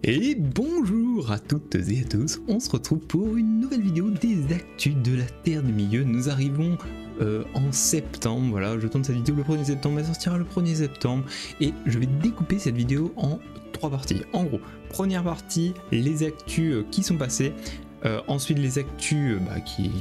Et bonjour à toutes et à tous, on se retrouve pour une nouvelle vidéo des actus de la Terre du Milieu. Nous arrivons en septembre, voilà, je tourne cette vidéo le 1er septembre, elle sortira le 1er septembre et je vais découper cette vidéo en 3 parties. En gros, première partie, les actus qui sont passées. Ensuite les actus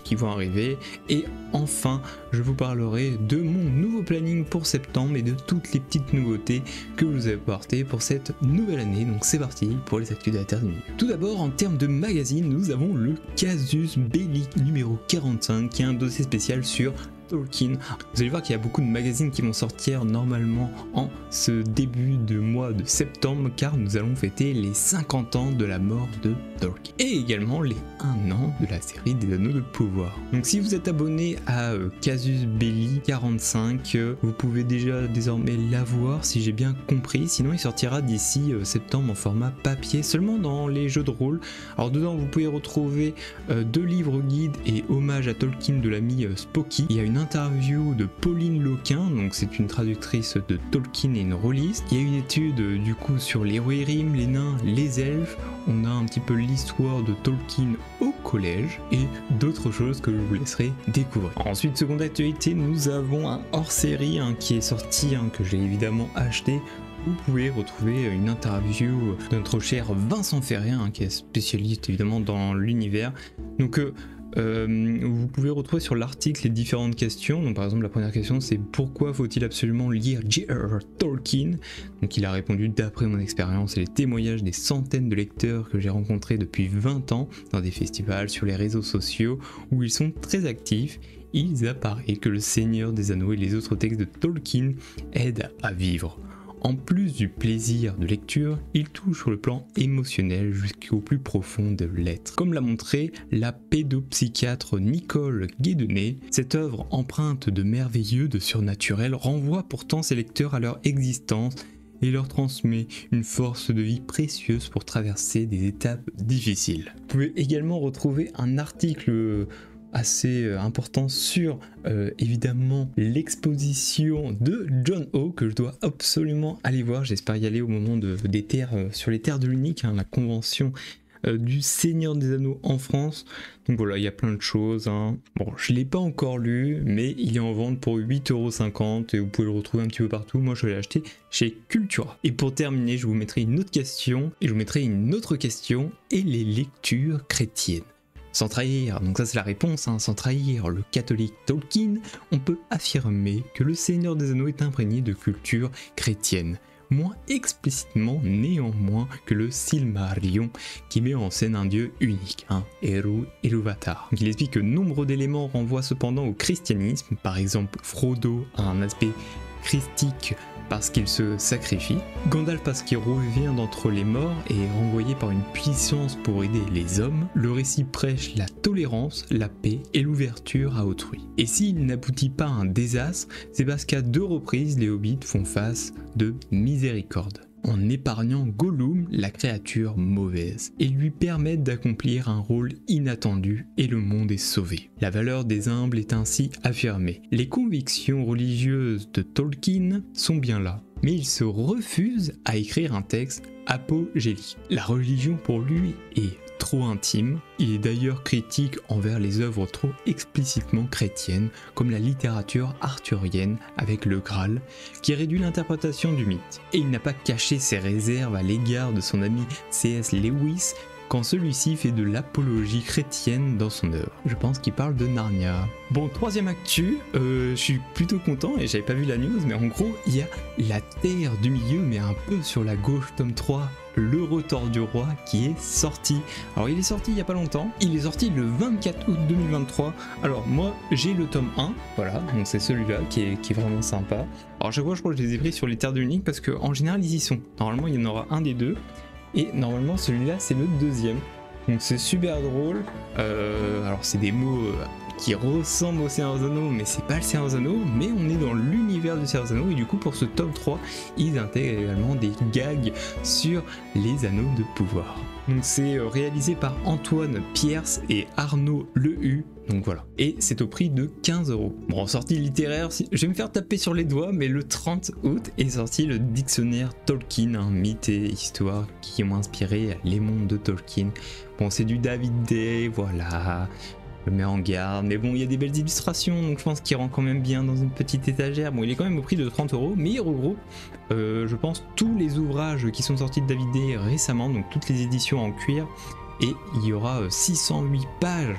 qui vont arriver et enfin je vous parlerai de mon nouveau planning pour septembre et de toutes les petites nouveautés que je vous ai apportées pour cette nouvelle année. Donc c'est parti pour les actus de la Terre du Milieu. Tout d'abord en termes de magazine, nous avons le Casus Belli numéro 45 qui est un dossier spécial sur Tolkien. Vous allez voir qu'il y a beaucoup de magazines qui vont sortir normalement en ce début de mois de septembre car nous allons fêter les 50 ans de la mort de Tolkien et également les 1 an de la série des Anneaux de Pouvoir. Donc si vous êtes abonné à Casus Belli 45, vous pouvez déjà désormais l'avoir si j'ai bien compris, sinon il sortira d'ici septembre en format papier seulement dans les jeux de rôle. Alors dedans vous pouvez retrouver 2 livres guides et hommage à Tolkien de l'ami Spocky. Il y a une interview de Pauline Loquin, donc c'est une traductrice de Tolkien et une rôliste. Il y a une étude du coup sur les Rohirrim, les nains, les elfes. On a un petit peu l'histoire de Tolkien au collège et d'autres choses que je vous laisserai découvrir. Ensuite, seconde actualité, nous avons un hors-série qui est sorti, que j'ai évidemment acheté. Vous pouvez retrouver une interview de notre cher Vincent Ferré, qui est spécialiste évidemment dans l'univers. Donc vous pouvez retrouver sur l'article les différentes questions. Donc par exemple la première question c'est pourquoi faut-il absolument lire J.R.R. Tolkien. Donc il a répondu d'après mon expérience et les témoignages des centaines de lecteurs que j'ai rencontrés depuis 20 ans dans des festivals, sur les réseaux sociaux où ils sont très actifs. Il apparaît que le Seigneur des Anneaux et les autres textes de Tolkien aident à vivre. En plus du plaisir de lecture, il touche sur le plan émotionnel jusqu'au plus profond de l'être. Comme l'a montré la pédopsychiatre Nicole Guédenet, cette œuvre empreinte de merveilleux, de surnaturel, renvoie pourtant ses lecteurs à leur existence et leur transmet une force de vie précieuse pour traverser des étapes difficiles. Vous pouvez également retrouver un article assez important sur évidemment l'exposition de John O que je dois absolument aller voir. J'espère y aller au moment des terres sur les terres de l'unique, la convention du Seigneur des Anneaux en France. Donc voilà, il y a plein de choses. Bon, je ne l'ai pas encore lu, mais il est en vente pour 8,50 € et vous pouvez le retrouver un petit peu partout. Moi, je l'ai acheté chez Cultura. Et pour terminer, je vous mettrai une autre question et je vous mettrai une autre question et les lectures chrétiennes. Sans trahir, donc ça c'est la réponse, sans trahir le catholique Tolkien, on peut affirmer que le Seigneur des Anneaux est imprégné de culture chrétienne, moins explicitement néanmoins que le Silmarillion qui met en scène un dieu unique, Eru Ilúvatar. Il explique que nombre d'éléments renvoient cependant au christianisme, par exemple Frodo a un aspect christique parce qu'il se sacrifie, Gandalf parce qu'il revient d'entre les morts et est renvoyé par une puissance pour aider les hommes, le récit prêche la tolérance, la paix et l'ouverture à autrui. Et s'il n'aboutit pas à un désastre, c'est parce qu'à 2 reprises les hobbits font face de miséricorde, en épargnant Gollum, la créature mauvaise, et lui permettent d'accomplir un rôle inattendu et le monde est sauvé. La valeur des humbles est ainsi affirmée. Les convictions religieuses de Tolkien sont bien là, mais il se refuse à écrire un texte apogélique. La religion pour lui est trop intime, il est d'ailleurs critique envers les œuvres trop explicitement chrétiennes comme la littérature arthurienne avec le Graal qui réduit l'interprétation du mythe. Et il n'a pas caché ses réserves à l'égard de son ami C.S. Lewis quand celui-ci fait de l'apologie chrétienne dans son œuvre. Je pense qu'il parle de Narnia. Bon, troisième actu, je suis plutôt content et j'avais pas vu la news, mais en gros il y a la Terre du Milieu mais un peu sur la gauche, tome 3, Le Retors du Roi qui est sorti. Alors il est sorti il y a pas longtemps, il est sorti le 24 août 2023. Alors moi j'ai le tome 1, voilà, donc c'est celui-là qui est vraiment sympa. Alors chaque fois je crois que je les ai pris sur les terres de l'unique parce qu'en général ils y sont. Normalement il y en aura un des deux. Et normalement celui-là c'est le deuxième. Donc c'est super drôle. Alors c'est des mots qui ressemble au Seigneur des Anneaux, mais c'est pas le Seigneur des Anneaux, mais on est dans l'univers du Seigneur des Anneaux, et du coup pour ce tome 3, ils intègrent également des gags sur les anneaux de pouvoir. Donc c'est réalisé par Antoine Pierce et Arnaud Lehu. Donc voilà. Et c'est au prix de 15 €. Bon, en sortie littéraire, je vais me faire taper sur les doigts, mais le 30 août est sorti le dictionnaire Tolkien, un mythe et histoire qui ont inspiré les mondes de Tolkien. Bon, c'est du David Day, voilà. Je le mets en garde, mais bon, il y a des belles illustrations, donc je pense qu'il rend quand même bien dans une petite étagère. Bon, il est quand même au prix de 30 €, mais il regroupe, je pense, tous les ouvrages qui sont sortis de David Day récemment, donc toutes les éditions en cuir, et il y aura 608 pages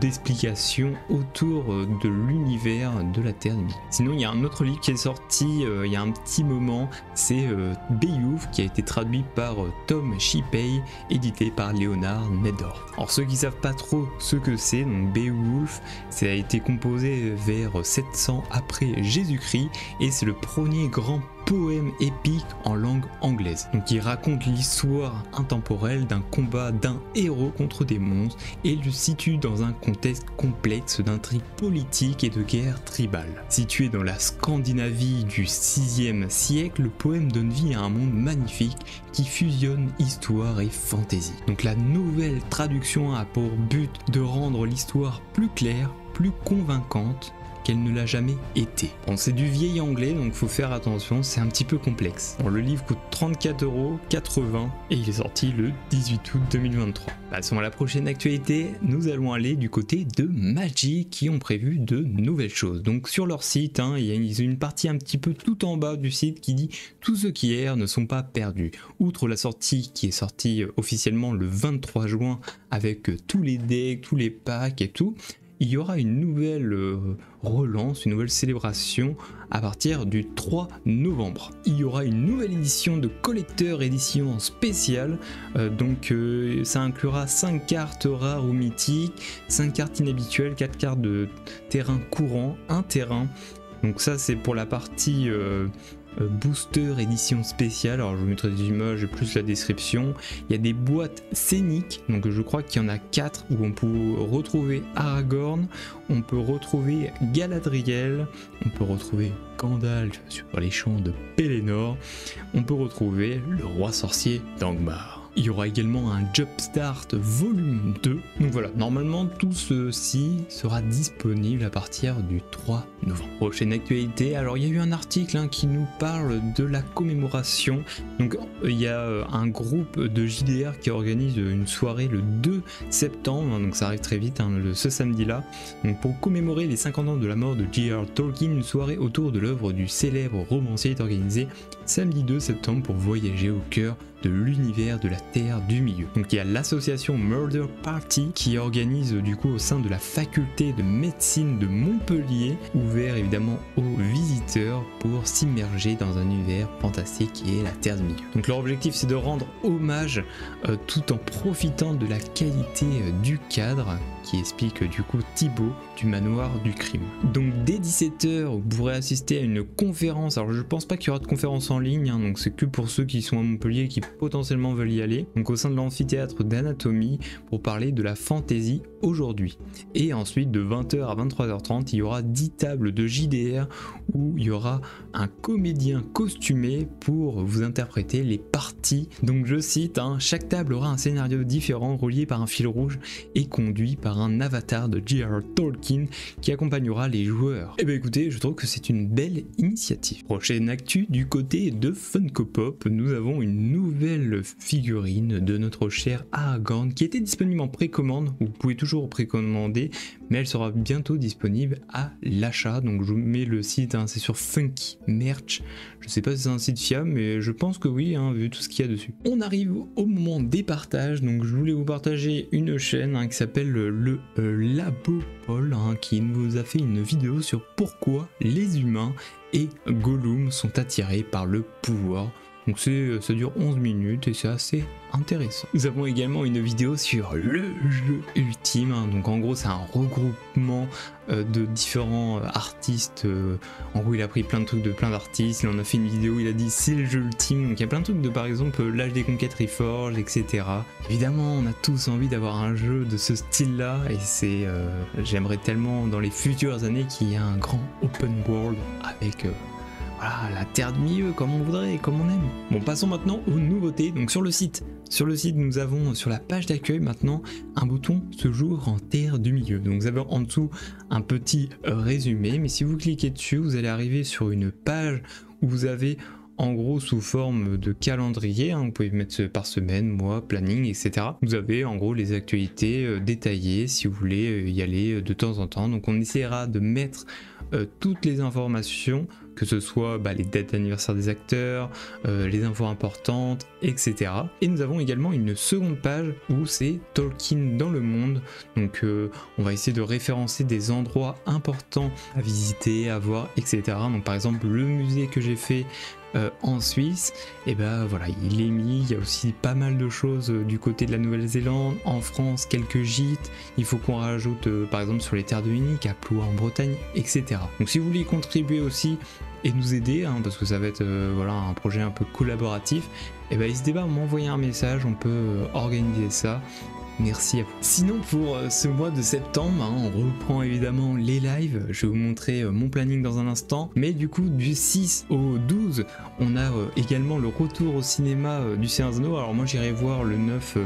d'explications autour de l'univers de la Terre des Milliers. Sinon il y a un autre livre qui est sorti il y a un petit moment, c'est Beowulf, qui a été traduit par Tom Shippey, édité par Léonard Neddorf. Alors ceux qui savent pas trop ce que c'est, donc Beowulf, ça a été composé vers 700 après Jésus-Christ et c'est le premier grand poème épique en langue anglaise. Donc il raconte l'histoire intemporelle d'un combat d'un héros contre des monstres et le situe dans un contexte complexe d'intrigues politiques et de guerres tribales. Situé dans la Scandinavie du 6e siècle, le poème donne vie à un monde magnifique qui fusionne histoire et fantaisie. Donc la nouvelle traduction a pour but de rendre l'histoire plus claire, plus convaincante qu'elle ne l'a jamais été. Bon, c'est du vieil anglais, donc faut faire attention, c'est un petit peu complexe. Bon, le livre coûte 34,80 € et il est sorti le 18 août 2023. Passons à la prochaine actualité, nous allons aller du côté de Magic qui ont prévu de nouvelles choses. Donc sur leur site, il y a une partie un petit peu tout en bas du site qui dit « Tous ceux qui errent ne sont pas perdus ». Outre la sortie qui est sortie officiellement le 23 juin avec tous les decks, tous les packs et tout, il y aura une nouvelle relance, une nouvelle célébration à partir du 3 novembre. Il y aura une nouvelle édition de collecteur, édition spéciale, donc ça inclura 5 cartes rares ou mythiques, 5 cartes inhabituelles, 4 cartes de terrain courant, 1 terrain. Donc ça c'est pour la partie booster édition spéciale. Alors je vous mettrai des images et plus la description. Il y a des boîtes scéniques, donc je crois qu'il y en a 4 où on peut retrouver Aragorn, on peut retrouver Galadriel, on peut retrouver Gandalf sur les champs de Pelennor, on peut retrouver le roi sorcier d'Angmar. Il y aura également un Jumpstart volume 2. Donc voilà, normalement tout ceci sera disponible à partir du 3 novembre. Prochaine actualité, alors il y a eu un article qui nous parle de la commémoration. Donc il y a un groupe de JDR qui organise une soirée le 2 septembre, donc ça arrive très vite, ce samedi-là. Donc pour commémorer les 50 ans de la mort de J.R. Tolkien, une soirée autour de l'œuvre du célèbre romancier est organisée samedi 2 septembre pour voyager au cœur de l'univers de la Terre du Milieu. Donc il y a l'association Murder Party qui organise du coup au sein de la faculté de médecine de Montpellier, ouvert évidemment aux visiteurs pour s'immerger dans un univers fantastique qui est la Terre du Milieu. Donc leur objectif c'est de rendre hommage tout en profitant de la qualité du cadre qui explique du coup Thibaut du manoir du crime. Donc dès 17 h vous pourrez assister à une conférence. Alors je pense pas qu'il y aura de conférence en ligne, donc c'est que pour ceux qui sont à Montpellier qui potentiellement veulent y aller. Donc au sein de l'amphithéâtre d'anatomie pour parler de la fantaisie aujourd'hui. Et ensuite de 20 h à 23 h 30 il y aura 10 tables de JDR où il y aura un comédien costumé pour vous interpréter les parties. Donc je cite, chaque table aura un scénario différent relié par un fil rouge et conduit par un avatar de J.R. Tolkien qui accompagnera les joueurs. Et bien écoutez, je trouve que c'est une belle initiative. Prochaine actu du côté de Funko Pop, nous avons une nouvelle figurine de notre cher Aragorn qui était disponible en précommande. Vous pouvez toujours précommander, mais elle sera bientôt disponible à l'achat. Donc je vous mets le site, c'est sur Funky Merch. Je sais pas si c'est un site fiable, mais je pense que oui, vu tout ce qu'il y a dessus. On arrive au moment des partages. Donc je voulais vous partager une chaîne qui s'appelle le Labopol, qui nous a fait une vidéo sur pourquoi les humains et Gollum sont attirés par le pouvoir. Donc ça dure 11 minutes et c'est assez intéressant. Nous avons également une vidéo sur le jeu ultime, hein. Donc en gros c'est un regroupement de différents artistes. En gros il a pris plein de trucs de plein d'artistes, il en a fait une vidéo, il a dit c'est le jeu ultime, donc il y a plein de trucs de par exemple l'âge des conquêtes Reforged, etc. Évidemment on a tous envie d'avoir un jeu de ce style là, et c'est j'aimerais tellement dans les futures années qu'il y ait un grand open world avec voilà, la terre du milieu comme on voudrait, comme on aime. Bon, passons maintenant aux nouveautés. Donc sur le site nous avons sur la page d'accueil maintenant un bouton ce jour en terre du milieu. Donc vous avez en dessous un petit résumé, mais si vous cliquez dessus vous allez arriver sur une page où vous avez en gros sous forme de calendrier, hein, vous pouvez mettre par semaine, mois, planning, etc. Vous avez en gros les actualités détaillées si vous voulez y aller de temps en temps. Donc on essaiera de mettre toutes les informations, que ce soit les dates d'anniversaire des acteurs, les infos importantes, etc. Et nous avons également une seconde page où c'est Tolkien dans le monde. Donc on va essayer de référencer des endroits importants à visiter, à voir, etc. Donc par exemple le musée que j'ai fait en Suisse, et ben voilà, il est mis. Il y a aussi pas mal de choses du côté de la Nouvelle-Zélande, en France quelques gîtes, il faut qu'on rajoute par exemple sur les terres de Munich, à Ploie en Bretagne, etc. Donc si vous voulez contribuer aussi et nous aider, hein, parce que ça va être voilà, un projet un peu collaboratif, et ben n'hésitez pas à m'envoyer un message, on peut organiser ça. Merci à vous. Sinon pour ce mois de septembre, hein, on reprend évidemment les lives. Je vais vous montrer mon planning dans un instant. Mais du coup du 6 au 12, on a également le retour au cinéma du Seigneur des Anneaux. Alors moi j'irai voir le 9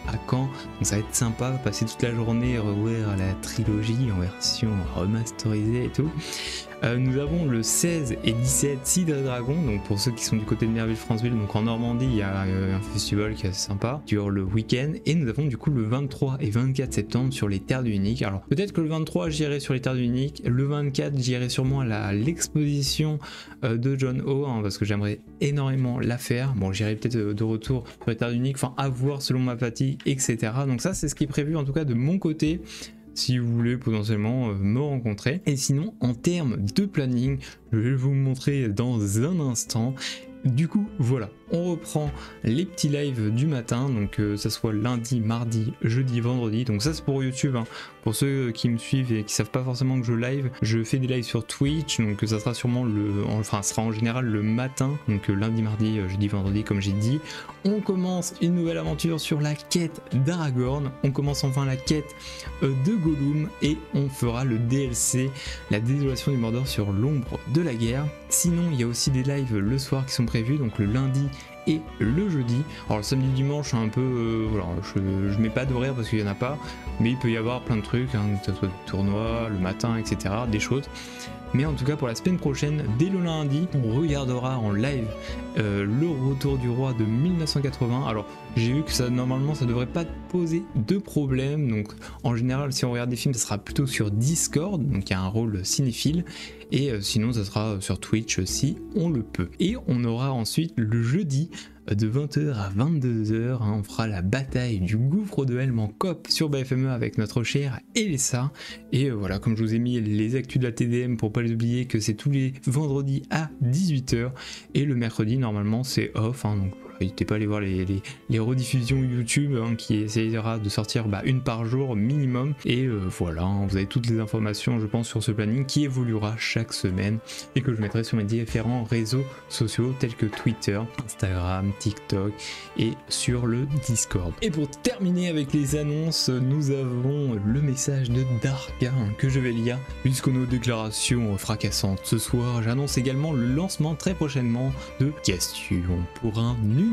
à Caen, donc ça va être sympa, passer toute la journée à la trilogie en version remasterisée et tout. Nous avons le 16 et 17 Cidre et Dragon, donc pour ceux qui sont du côté de Merville-Franceville, donc en Normandie, il y a un festival qui est assez sympa, dure le week-end, et nous avons du coup le 23 et 24 septembre sur les terres du Unique. Alors peut-être que le 23 j'irai sur les terres du Unique, le 24 j'irai sûrement à l'exposition de John Ho, hein, parce que j'aimerais énormément la faire. Bon, j'irai peut-être de retour sur les terres du Unique, enfin à voir selon ma fatigue, etc. Donc ça c'est ce qui est prévu en tout cas de mon côté, si vous voulez potentiellement me rencontrer. Et sinon en termes de planning, je vais vous montrer dans un instant. Du coup voilà, on reprend les petits lives du matin, donc ça soit lundi, mardi, jeudi, vendredi. Donc ça c'est pour YouTube, hein. Pour ceux qui me suivent et qui savent pas forcément que je live, je fais des lives sur Twitch, donc ça sera sûrement sera en général le matin, donc lundi, mardi, jeudi, vendredi comme j'ai dit. On commence une nouvelle aventure sur la quête d'Aragorn, on commence enfin la quête de Gollum et on fera le DLC, la désolation du Mordor sur l'ombre de la guerre. Sinon il y a aussi des lives le soir qui sont prévus, donc le lundi et le jeudi. Alors le samedi dimanche un peu voilà, je mets pas d'horaire parce qu'il y en a pas, mais il peut y avoir plein de trucs, hein, que ce soit du tournoi le matin, etc., des choses. Mais en tout cas pour la semaine prochaine, dès le lundi, on regardera en live le retour du roi de 1980. Alors j'ai vu que ça normalement ça devrait pas poser de problème, donc en général si on regarde des films ça sera plutôt sur Discord, donc il y a un rôle cinéphile, et sinon ça sera sur Twitch si on le peut. Et on aura ensuite le jeudi de 20h à 22h, hein, on fera la bataille du gouffre de Helm en coop sur BFME avec notre chère Elessa. Et voilà, comme je vous ai mis les actus de la TDM pour pas les oublier, que c'est tous les vendredis à 18h, et le mercredi normalement c'est off, hein, donc voilà, n'hésitez pas à aller voir les rediffusions YouTube, hein, qui essayera de sortir une par jour minimum. Et voilà, hein, vous avez toutes les informations je pense sur ce planning qui évoluera chaque semaine et que je mettrai sur mes différents réseaux sociaux tels que Twitter, Instagram, TikTok et sur le Discord. Et pour terminer avec les annonces, nous avons le message de Darka, hein, que je vais lire puisqu'on a nos déclarations fracassantes ce soir. J'annonce également le lancement très prochainement de Questions pour un unique.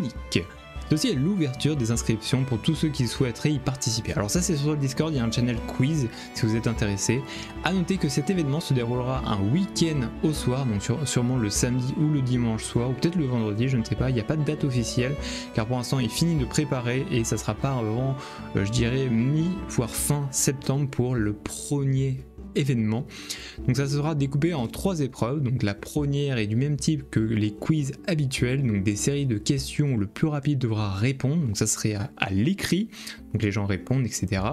Ceci est l'ouverture des inscriptions pour tous ceux qui souhaiteraient y participer. Alors ça c'est sur le Discord, il y a un channel quiz si vous êtes intéressé. A noter que cet événement se déroulera un week-end au soir, donc sûrement le samedi ou le dimanche soir, ou peut-être le vendredi, je ne sais pas, il n'y a pas de date officielle, car pour l'instant il finit de préparer et ça sera pas avant, je dirais voire fin septembre pour le premier événement. Donc ça sera découpé en 3 épreuves. Donc la première est du même type que les quiz habituels, donc des séries de questions où le plus rapide devra répondre, donc ça serait à l'écrit, donc les gens répondent, etc.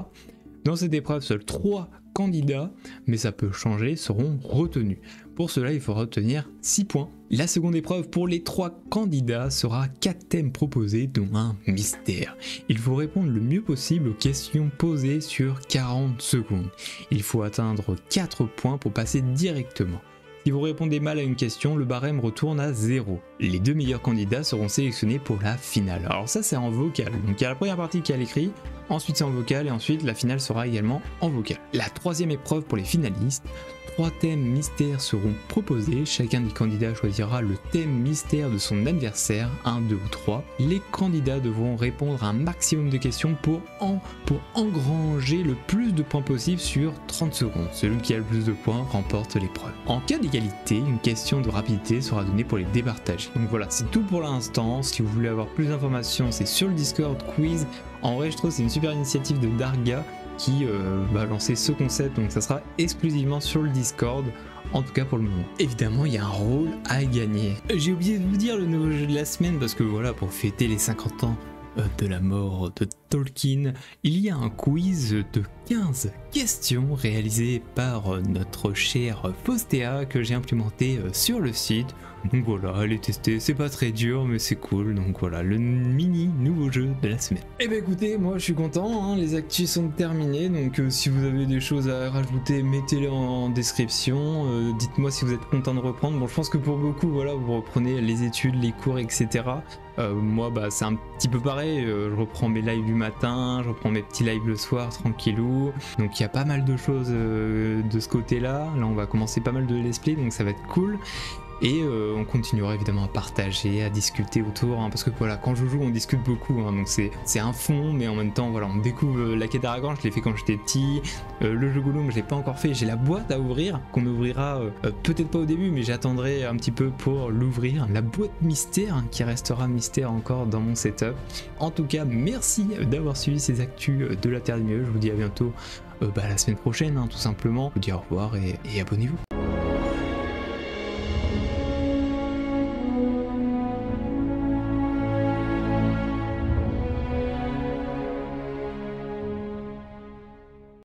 Dans cette épreuve, seuls 3 candidats, mais ça peut changer, seront retenus. Pour cela, il faudra obtenir 6 points La seconde épreuve pour les 3 candidats sera 4 thèmes proposés dont un mystère. Il faut répondre le mieux possible aux questions posées sur 40 secondes. Il faut atteindre 4 points pour passer directement. Si vous répondez mal à une question, le barème retourne à 0. Les 2 meilleurs candidats seront sélectionnés pour la finale. Alors ça c'est en vocal, donc il y a la première partie qui est à l'écrit, ensuite c'est en vocal et ensuite la finale sera également en vocal. La 3e épreuve pour les finalistes, 3 thèmes mystères seront proposés, chacun des candidats choisira le thème mystère de son adversaire, 1, 2 ou 3. Les candidats devront répondre à un maximum de questions pour engranger le plus de points possible sur 30 secondes. Celui qui a le plus de points remporte l'épreuve. En cas d'égalité, une question de rapidité sera donnée pour les départager. Donc voilà, c'est tout pour l'instant. Si vous voulez avoir plus d'informations, c'est sur le Discord quiz. En vrai, je trouve que c'est une super initiative de Darga qui va lancer ce concept, donc ça sera exclusivement sur le Discord, en tout cas pour le moment. Évidemment, il y a un rôle à gagner. J'ai oublié de vous dire le nouveau jeu de la semaine, parce que voilà, pour fêter les 50 ans de la mort de Tolkien, il y a un quiz de 15 questions réalisé par notre cher Faustea que j'ai implémenté sur le site. Donc voilà, allez tester, c'est pas très dur mais c'est cool, donc voilà, le mini nouveau jeu de la semaine. Et bah écoutez, moi je suis content, hein, les actus sont terminées, donc si vous avez des choses à rajouter, mettez-les en description, dites-moi si vous êtes content de reprendre. Bon, je pense que pour beaucoup, voilà, vous reprenez les études, les cours, etc. Moi bah c'est un petit peu pareil, je reprends mes lives du matin, je reprends mes petits lives le soir tranquillou, donc il y a pas mal de choses de ce côté là on va commencer pas mal de let's play, donc ça va être cool. Et on continuera évidemment à partager, à discuter autour, hein, parce que voilà, quand je joue on discute beaucoup, hein, donc c'est un fond, mais en même temps voilà, on découvre la quête d'Aragorn, je l'ai fait quand j'étais petit, le jeu Gollum je l'ai pas encore fait, j'ai la boîte à ouvrir, qu'on ouvrira peut-être pas au début, mais j'attendrai un petit peu pour l'ouvrir, la boîte mystère, hein, qui restera mystère encore dans mon setup. En tout cas, merci d'avoir suivi ces actus de la Terre des Milieux, je vous dis à bientôt la semaine prochaine, hein, tout simplement, je vous dis au revoir et abonnez-vous.